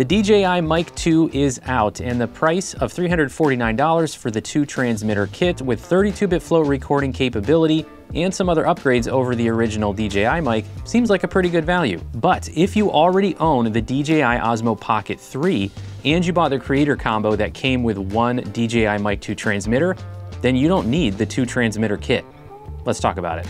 The DJI Mic 2 is out, and the price of $349 for the 2-transmitter kit with 32-bit float recording capability and some other upgrades over the original DJI mic seems like a pretty good value. But if you already own the DJI Osmo Pocket 3 and you bought the creator combo that came with one DJI Mic 2 transmitter, then you don't need the 2-transmitter kit. Let's talk about it.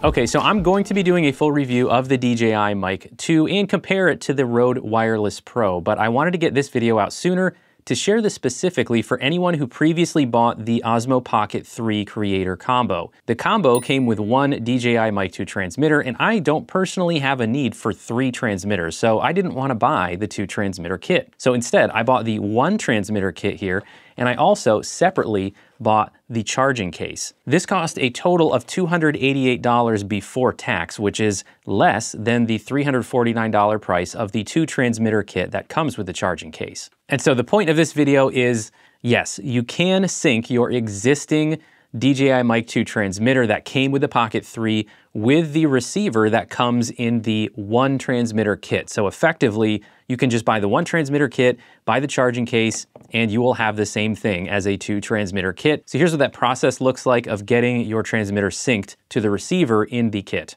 Okay, so I'm going to be doing a full review of the DJI Mic 2 and compare it to the Rode Wireless Pro, but I wanted to get this video out sooner to share this specifically for anyone who previously bought the Osmo Pocket 3 Creator Combo. The combo came with one DJI Mic 2 transmitter, and I don't personally have a need for 3 transmitters, so I didn't want to buy the 2-transmitter kit. So instead, I bought the 1-transmitter kit here, and I also separately bought the charging case. This cost a total of $288 before tax, which is less than the $349 price of the 2-transmitter kit that comes with the charging case. And so the point of this video is, yes, you can sync your existing DJI Mic 2 transmitter that came with the Pocket 3 with the receiver that comes in the 1-transmitter kit. So effectively, you can just buy the 1-transmitter kit, buy the charging case, and you will have the same thing as a 2-transmitter kit. So here's what that process looks like of getting your transmitter synced to the receiver in the kit.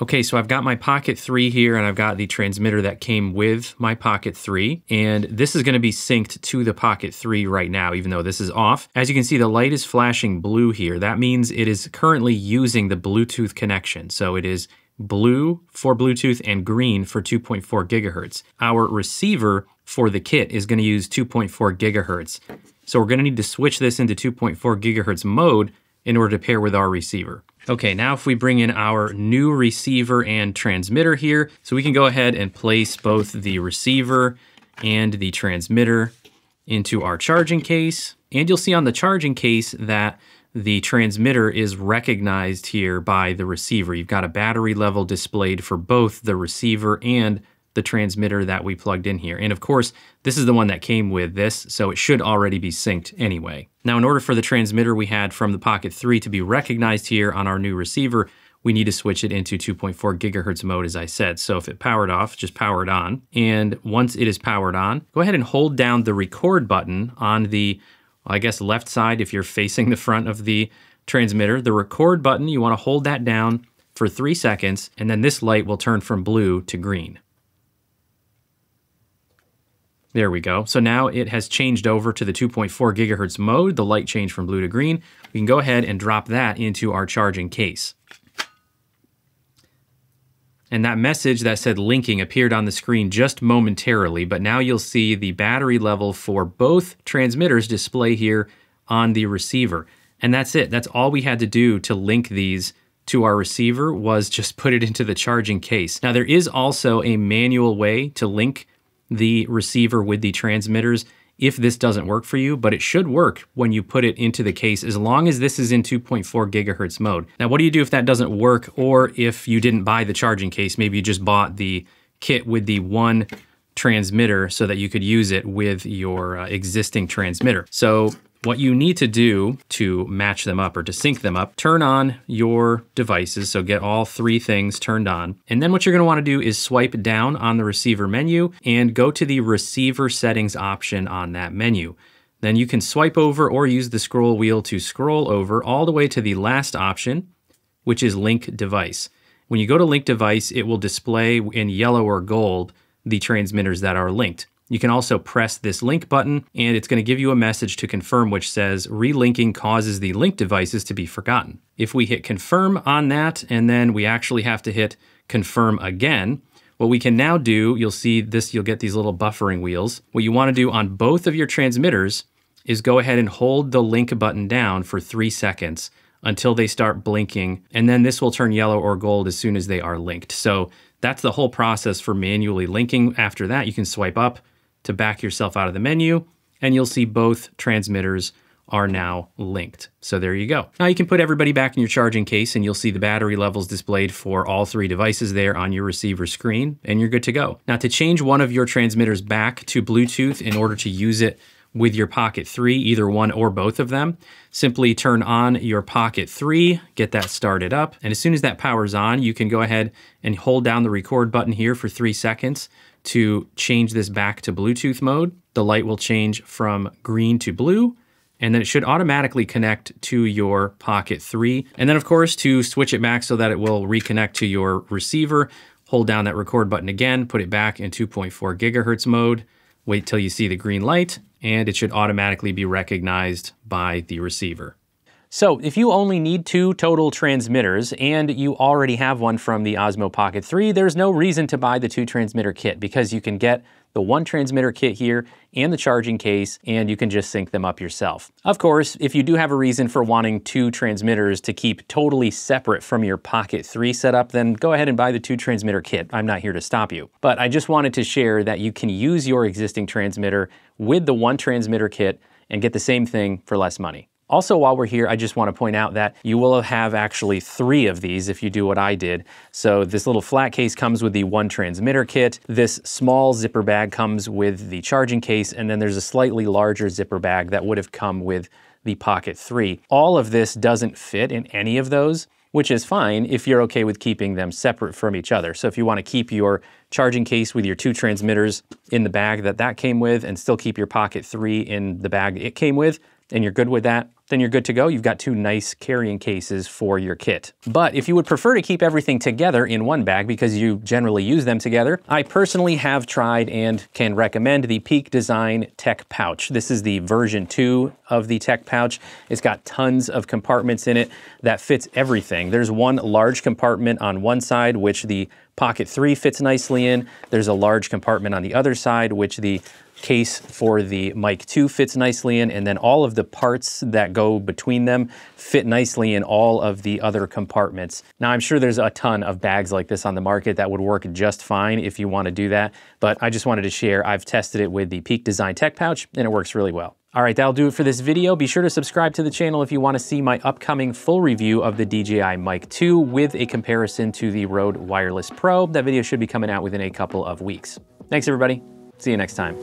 Okay, so I've got my Pocket 3 here, and I've got the transmitter that came with my Pocket 3, and this is gonna be synced to the Pocket 3 right now, even though this is off. As you can see, the light is flashing blue here. That means it is currently using the Bluetooth connection. So it is blue for Bluetooth and green for 2.4 gigahertz. Our receiver for the kit is gonna use 2.4 gigahertz. So we're gonna need to switch this into 2.4 gigahertz mode in order to pair with our receiver. Okay, now if we bring in our new receiver and transmitter here, so we can go ahead and place both the receiver and the transmitter into our charging case. And you'll see on the charging case that the transmitter is recognized here by the receiver. You've got a battery level displayed for both the receiver and the transmitter that we plugged in here. And of course, this is the one that came with this, so it should already be synced anyway. Now, in order for the transmitter we had from the Pocket 3 to be recognized here on our new receiver, we need to switch it into 2.4 gigahertz mode, as I said. So if it powered off, just power it on. And once it is powered on, go ahead and hold down the record button on the, I guess, left side if you're facing the front of the transmitter. The record button, you want to hold that down for 3 seconds, and then this light will turn from blue to green. There we go. So now it has changed over to the 2.4 gigahertz mode. The light changed from blue to green. We can go ahead and drop that into our charging case. And that message that said linking appeared on the screen just momentarily, but now you'll see the battery level for both transmitters display here on the receiver. And that's it. That's all we had to do to link these to our receiver, was just put it into the charging case. Now there is also a manual way to link the receiver with the transmitters if this doesn't work for you, but it should work when you put it into the case as long as this is in 2.4 gigahertz mode. Now, what do you do if that doesn't work, or if you didn't buy the charging case? Maybe you just bought the kit with the 1 transmitter so that you could use it with your existing transmitter. So what you need to do to match them up or to sync them up, turn on your devices, so get all 3 things turned on. And then what you're gonna wanna do is swipe down on the receiver menu and go to the receiver settings option on that menu. Then you can swipe over or use the scroll wheel to scroll over all the way to the last option, which is link device. When you go to link device, it will display in yellow or gold the transmitters that are linked. You can also press this link button, and it's going to give you a message to confirm, which says relinking causes the linked devices to be forgotten. If we hit confirm on that, and then we actually have to hit confirm again, what we can now do, you'll see this, you'll get these little buffering wheels. What you want to do on both of your transmitters is go ahead and hold the link button down for 3 seconds until they start blinking, and then this will turn yellow or gold as soon as they are linked. So that's the whole process for manually linking. After that, you can swipe up to back yourself out of the menu, and you'll see both transmitters are now linked. So there you go. Now you can put everybody back in your charging case, and you'll see the battery levels displayed for all 3 devices there on your receiver screen, and you're good to go. Now to change one of your transmitters back to Bluetooth in order to use it with your Pocket 3, either one or both of them. Simply turn on your Pocket 3, get that started up, and as soon as that powers on, you can go ahead and hold down the record button here for 3 seconds to change this back to Bluetooth mode. The light will change from green to blue, and then it should automatically connect to your Pocket 3. And then of course, to switch it back so that it will reconnect to your receiver, hold down that record button again, put it back in 2.4 gigahertz mode, wait till you see the green light, and it should automatically be recognized by the receiver. So if you only need 2 total transmitters and you already have one from the Osmo Pocket 3, there's no reason to buy the 2 transmitter kit because you can get the 1 transmitter kit here and the charging case, and you can just sync them up yourself. Of course, if you do have a reason for wanting 2 transmitters to keep totally separate from your Pocket 3 setup, then go ahead and buy the 2 transmitter kit. I'm not here to stop you. But I just wanted to share that you can use your existing transmitter with the 1 transmitter kit and get the same thing for less money. Also, while we're here, I just want to point out that you will have actually 3 of these if you do what I did. So this little flat case comes with the 1 transmitter kit. This small zipper bag comes with the charging case, and then there's a slightly larger zipper bag that would have come with the Pocket 3. All of this doesn't fit in any of those, which is fine if you're okay with keeping them separate from each other. So if you want to keep your charging case with your 2 transmitters in the bag that came with and still keep your Pocket 3 in the bag it came with, and you're good with that, then you're good to go. You've got 2 nice carrying cases for your kit. But if you would prefer to keep everything together in one bag because you generally use them together, I personally have tried and can recommend the Peak Design Tech Pouch. This is the version 2 of the Tech Pouch. It's got tons of compartments in it that fits everything. There's one large compartment on one side, which the Pocket 3 fits nicely in. There's a large compartment on the other side, which the case for the Mic 2 fits nicely in, and then all of the parts that go between them fit nicely in all of the other compartments. Now, I'm sure there's a ton of bags like this on the market that would work just fine if you want to do that, but I just wanted to share I've tested it with the Peak Design Tech Pouch, and it works really well. All right, that'll do it for this video. Be sure to subscribe to the channel if you want to see my upcoming full review of the DJI Mic 2 with a comparison to the Rode Wireless Pro. That video should be coming out within a couple of weeks. Thanks, everybody. See you next time.